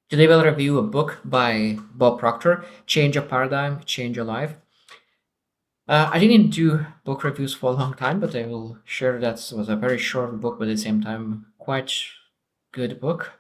Today we'll review a book by Bob Proctor, Change Your Paradigm, Change Your Life. I didn't do book reviews for a long time, but I will share that was a very short book, but at the same time quite good book.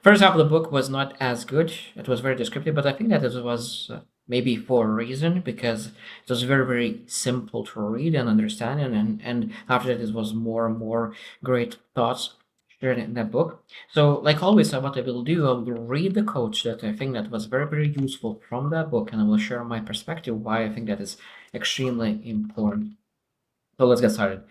First half of the book was not as good. It was very descriptive, but I think that it was maybe for a reason because it was very, very simple to read and understand. And after that, it was more and more great thoughts shared in that book. So, like always, what I will do, I will read the quotes that I think that was very, very useful from that book, and I will share my perspective why I think that is extremely important. So let's get started.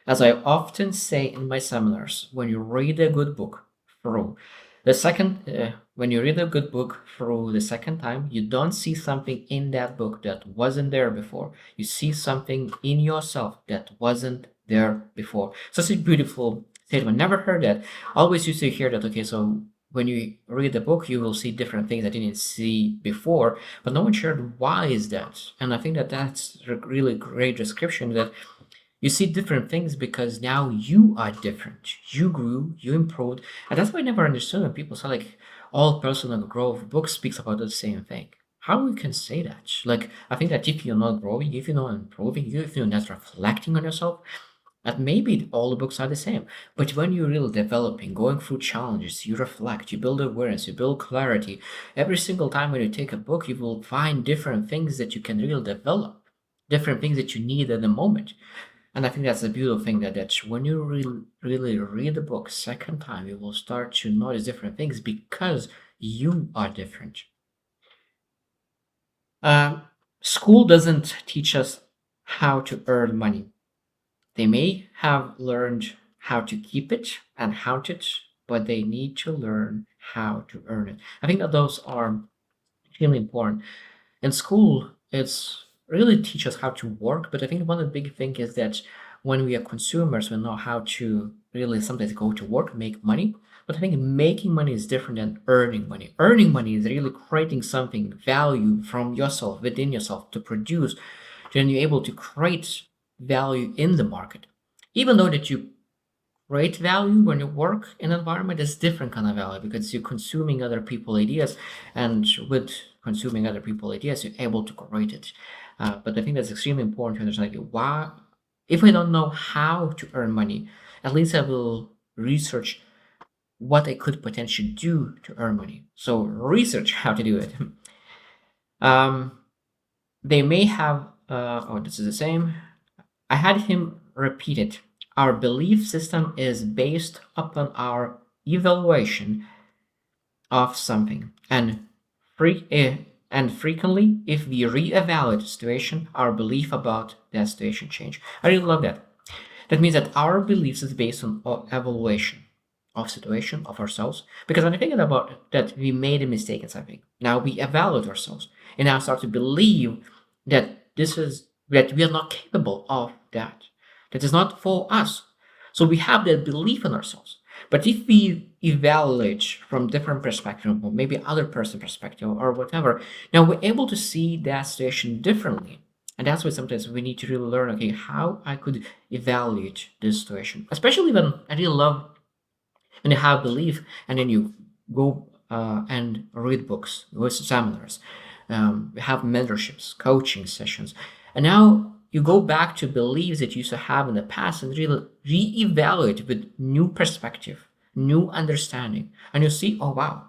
As I often say in my seminars, when you read a good book through when you read a good book through the second time, you don't see something in that book that wasn't there before. You see something in yourself that wasn't there before. Such a beautiful statement. Never heard that. Always used to hear that. Okay, so when you read the book, you will see different things I didn't see before, but no one shared why is that. And I think that that's a really great description that you see different things because now you are different. You grew, you improved. And that's why I never understood when people say like all personal growth book speaks about the same thing. How you can say that? Like I think that if you're not growing, if you're not improving, if you're not reflecting on yourself, that maybe all the books are the same. But when you're really developing, going through challenges, you reflect, you build awareness, you build clarity. Every single time when you take a book, you will find different things that you can really develop, different things that you need at the moment. And I think that's the beautiful thing that when you really read the book second time, you will start to notice different things because you are different. Um, School doesn't teach us how to earn money. They may have learned how to keep it and count it, but they need to learn how to earn it. I think that those are extremely important. In school, it's really teach us how to work, but I think one of the big thing is that when we are consumers, we know how to really sometimes go to work, make money. But I think making money is different than earning money. Earning money is really creating something, value from yourself, within yourself to produce. Then you're able to create value in the market. Even though that you create value when you work in an environment is different kind of value because you're consuming other people ideas, and with consuming other people ideas you're able to create it. But I think that's extremely important to understand like, why if I don't know how to earn money, at least I will research what I could potentially do to earn money. So research how to do it. um, they may have oh, this is the same. I had him repeat it. Our belief system is based upon our evaluation of something, and frequently, if we reevaluate the situation, our belief about that situation change. I really love that. That means that our beliefs is based on evaluation of situation of ourselves. Because when I think about that, we made a mistake in something. Now we evaluate ourselves, and now start to believe that this is that we are not capable of that. That is not for us. So we have that belief in ourselves. But if we evaluate from different perspective, or maybe other person perspective, or whatever, now we're able to see that situation differently. And that's why sometimes we need to really learn, okay, how I could evaluate this situation. Especially when I really love when you have belief and then you go and read books, go to seminars, have mentorships, coaching sessions, and now you go back to beliefs that you used to have in the past and really reevaluate with new perspective, new understanding, and you see, oh wow,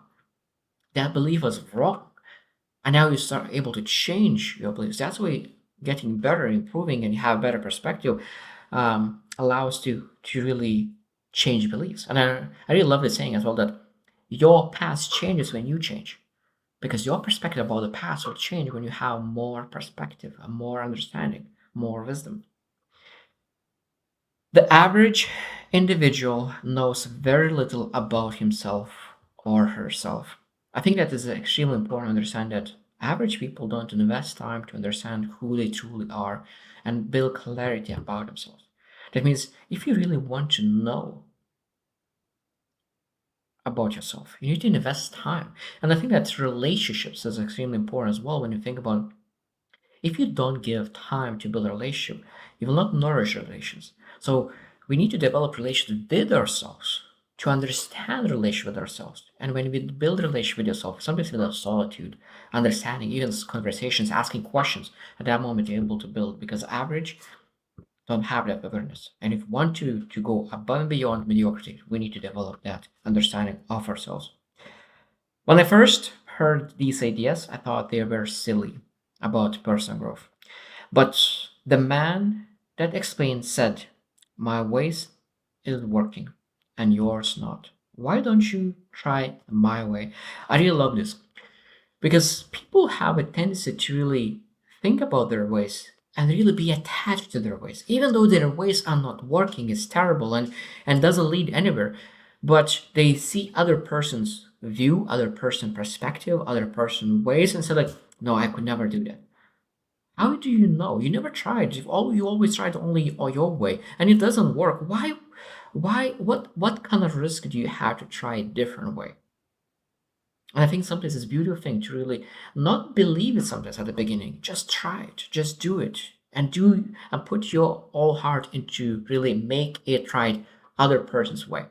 that belief was wrong, and now you start able to change your beliefs. That's why getting better, improving, and you have better perspective allows to really change beliefs. And I really love the saying as well that your past changes when you change, because your perspective about the past will change when you have more perspective, and more understanding, more wisdom. The average individual knows very little about himself or herself. I think that is extremely important to understand that average people don't invest time to understand who they truly are and build clarity about themselves. That means if you really want to know about yourself, you need to invest time. And I think that relationships is extremely important as well when you think about if you don't give time to build a relationship, you will not nourish relations. So we need to develop relations with ourselves to understand the relation with ourselves. And when we build a relation with yourself, sometimes with solitude, understanding, even conversations, asking questions, at that moment you're able to build because average don't have that awareness. And if we want to go above and beyond mediocrity, we need to develop that understanding of ourselves. When I first heard these ideas, I thought they were silly about personal growth. But the man that explained said, my ways is working and yours not. Why don't you try my way? I really love this because people have a tendency to really think about their ways and really be attached to their ways, even though their ways are not working, is terrible and doesn't lead anywhere. But they see other person's view, other person perspective, other person ways, and say like, no, I could never do that. How do you know? You never tried. You always tried only your way, and it doesn't work. Why? Why? What kind of risk do you have to try a different way? And I think sometimes it's a beautiful thing to really not believe it sometimes at the beginning. Just try it. Just do it. And put your all heart into really make it right other person's way.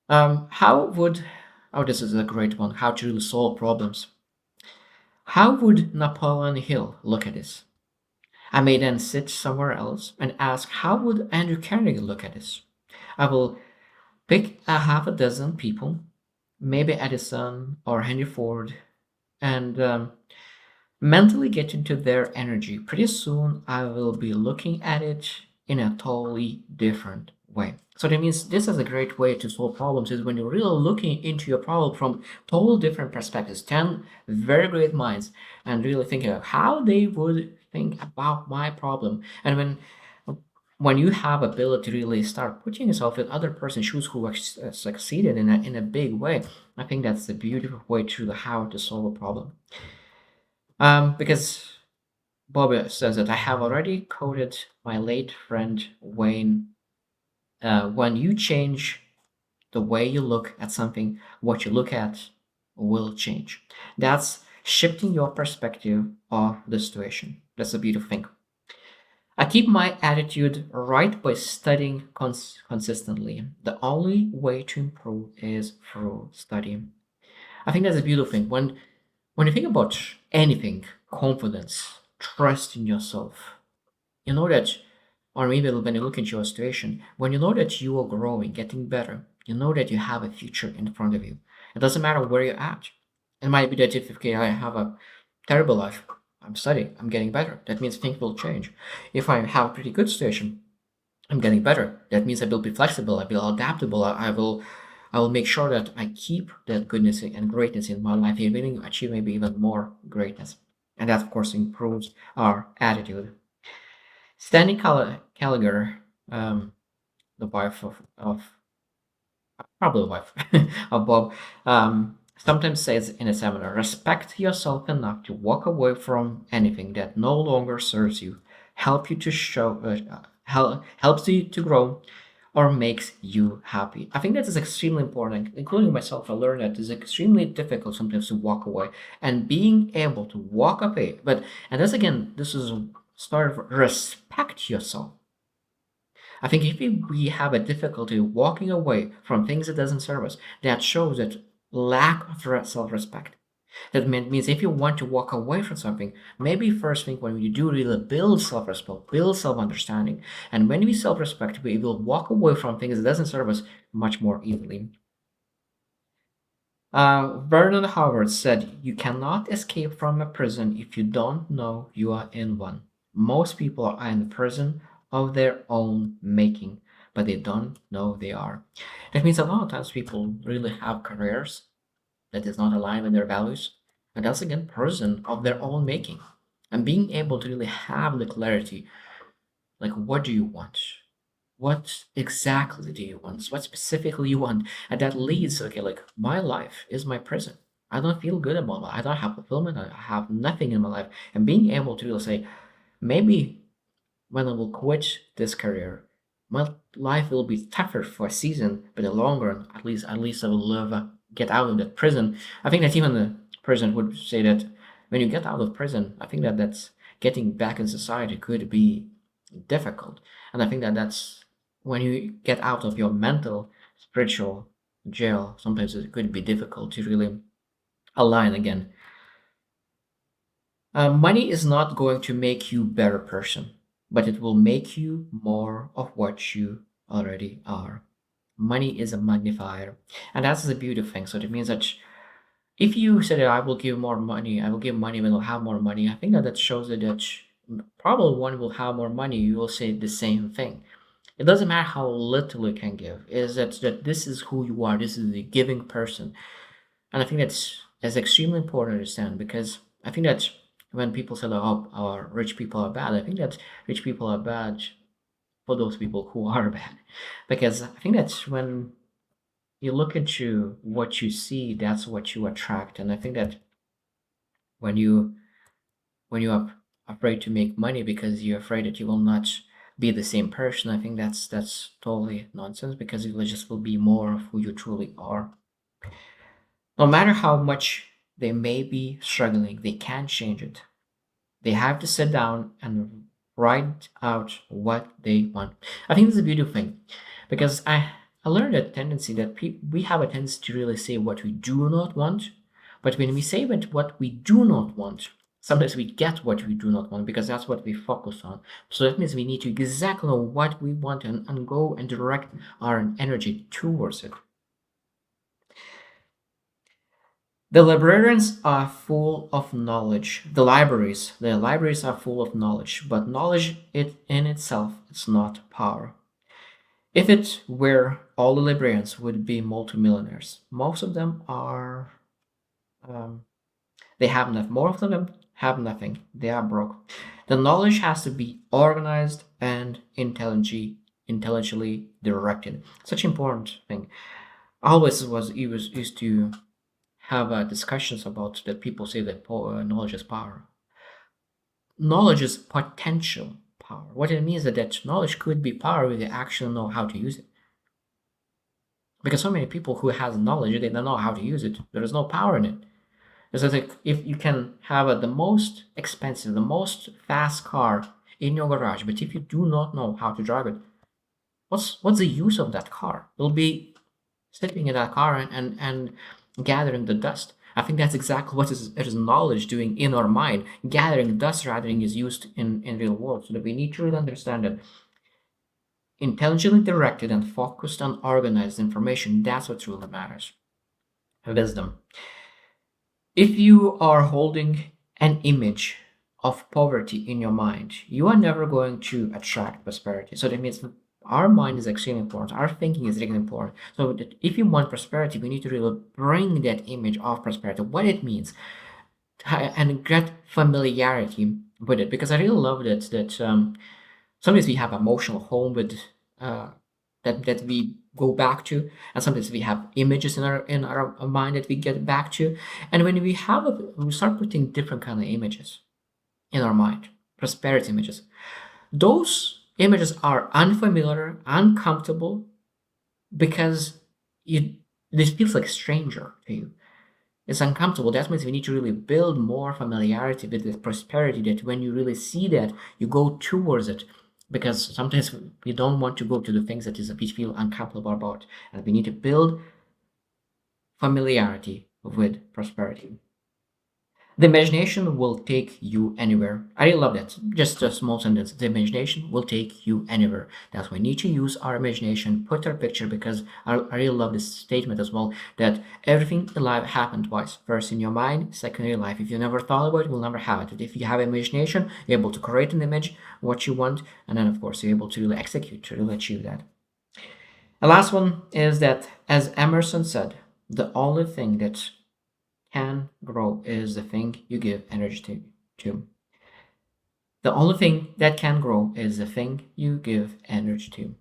How would oh this is a great one, how to really solve problems. How would Napoleon Hill look at this? I may then sit somewhere else and ask how would Andrew Carnegie look at this? I will pick a half a dozen people, maybe Edison or Henry Ford, and mentally get into their energy. Pretty soon, I will be looking at it in a totally different way. So that means this is a great way to solve problems is when you're really looking into your problem from total different perspectives, 10 very great minds, and really thinking of how they would think about my problem. And when you have ability to really start putting yourself in other person's shoes who have succeeded in a big way, I think that's the beautiful way to how to solve a problem. Because Bob says that I have already quoted my late friend Wayne. When you change the way you look at something, what you look at will change. That's shifting your perspective of the situation. That's a beautiful thing. I keep my attitude right by studying consistently. The only way to improve is through studying. I think that's a beautiful thing. When you think about anything, confidence, trust in yourself, you know that, or maybe when you look into your situation, when you know that you are growing, getting better, you know that you have a future in front of you. It doesn't matter where you're at. It might be that if okay, I have a terrible life, I'm studying, I'm getting better. That means things will change. If I have a pretty good situation, I'm getting better. That means I will be flexible, I will adaptable, I will make sure that I keep that goodness and greatness in my life, even achieve maybe even more greatness. And that of course improves our attitude. Stanley Callagher, the wife of probably the wife of Bob, sometimes says in a seminar, respect yourself enough to walk away from anything that no longer serves you, helps you to grow, or makes you happy. I think that is extremely important, including myself. I learned that it's extremely difficult sometimes to walk away, and being able to walk away. And that's again, this is start of respect yourself. I think if we have a difficulty walking away from things that doesn't serve us, that shows that lack of self-respect. That means if you want to walk away from something, maybe first thing when you do really build self-respect, build self-understanding, and when we self-respect, we will walk away from things that doesn't serve us much more easily. Vernon Howard said, you cannot escape from a prison if you don't know you are in one. Most people are in a prison of their own making, but they don't know they are. That means a lot of times people really have careers that is not aligned with their values, and that's again prison of their own making. And being able to really have the clarity, like what do you want? What exactly do you want? What specifically you want? And that leads, okay, like my life is my prison. I don't feel good about my life. I don't have fulfillment. I have nothing in my life. And being able to really say, maybe when I will quit this career, my life will be tougher for a season, but in the long run, at least I will live, get out of that prison. I think that even the president would say that when you get out of prison, I think that that's getting back in society could be difficult, and I think that that's when you get out of your mental, spiritual jail, sometimes it could be difficult to really align again. Money is not going to make you a better person, but it will make you more of what you already are. Money is a magnifier, and that's the beautiful thing. So it means that if you say that I will give more money, I will give money when I'll have more money, I think that that shows that probably one will have more money, you will say the same thing. It doesn't matter how little you can give. Is that this is who you are. This is the giving person, and I think that's extremely important to understand because I think that when people say, "Oh, our rich people are bad," I think that rich people are bad for those people who are bad, because I think that's when you look into what you see, that's what you attract, and I think that when you're afraid to make money because you're afraid that you will not be the same person, I think that's totally nonsense because you just will be more of who you truly are. No matter how much they may be struggling, they can't change it. They have to sit down and write out what they want. I think this is a beautiful thing because I learned a tendency that we have a tendency to really say what we do not want, but when we say what we do not want, sometimes we get what we do not want because that's what we focus on. So that means we need to exactly know what we want and go and direct our energy towards it. The librarians are full of knowledge. The libraries are full of knowledge, but knowledge it in itself is not power. If it were, all the librarians would be multimillionaires. Most of them are, um, they have nothing. More of them have nothing. They are broke. The knowledge has to be organized and intelligently directed. Such important thing. I always was used to have discussions about that people say that knowledge is power. Knowledge is potential power. What it means is that knowledge could be power if they actually know how to use it. Because so many people who has knowledge, they don't know how to use it. There is no power in it. It's like if you can have the most expensive, the most fast car in your garage, but if you do not know how to drive it, what's the use of that car? It'll be sitting in that car and gathering the dust. I think that's exactly what is knowledge doing in our mind. Gathering dust rather than is used in real world. So that we need to really understand that intelligently directed and focused on organized information, that's what really matters. Wisdom. If you are holding an image of poverty in your mind, you are never going to attract prosperity. So that means our mind is extremely important. Our thinking is really important. So that if you want prosperity, we need to really bring that image of prosperity, what it means, and get familiarity with it. Because I really love that sometimes we have emotional home with uh, that we go back to, and sometimes we have images in our mind that we get back to, and when we start putting different kind of images in our mind, prosperity images, those images are unfamiliar, uncomfortable, because you this feels like stranger to you. It's uncomfortable. That means we need to really build more familiarity with the prosperity, that when you really see that, you go towards it. Because sometimes we don't want to go to the things that is we feel uncomfortable about. And we need to build familiarity with prosperity. The imagination will take you anywhere. I really love that. Just a small sentence. The imagination will take you anywhere. That's why we need to use our imagination, put our picture, because I really love this statement as well, that everything in life happened twice. First in your mind, second in your life. If you never thought about it, you'll never have it. But if you have imagination, you're able to create an image, what you want, and then of course you're able to really execute, to really achieve that. The last one is that, as Emerson said, the only thing that can grow is the thing you give energy to. The only thing that can grow is the thing you give energy to.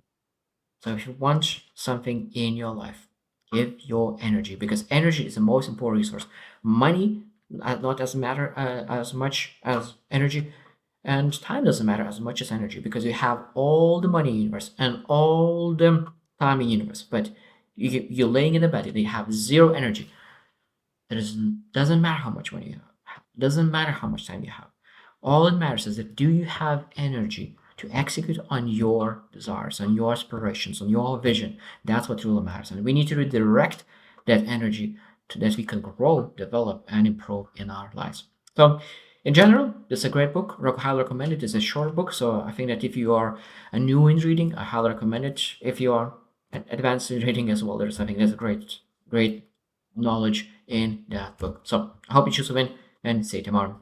So if you want something in your life, give your energy, because energy is the most important resource. Money not as matter as much as energy, and time doesn't matter as much as energy, because you have all the money in the universe and all the time in the universe, but you're laying in the bed and you have zero energy. Doesn't matter how much money you have. Doesn't matter how much time you have. All it matters is that do you have energy to execute on your desires, on your aspirations, on your vision. That's what truly matters. And we need to redirect that energy to that we can grow, develop, and improve in our lives. So, in general, this is a great book. Highly recommend it. It's a short book, so I think that if you are a new in reading, I highly recommend it. If you are an advanced in reading as well, I think there's a great knowledge in that book. So I hope you choose to win and see you tomorrow.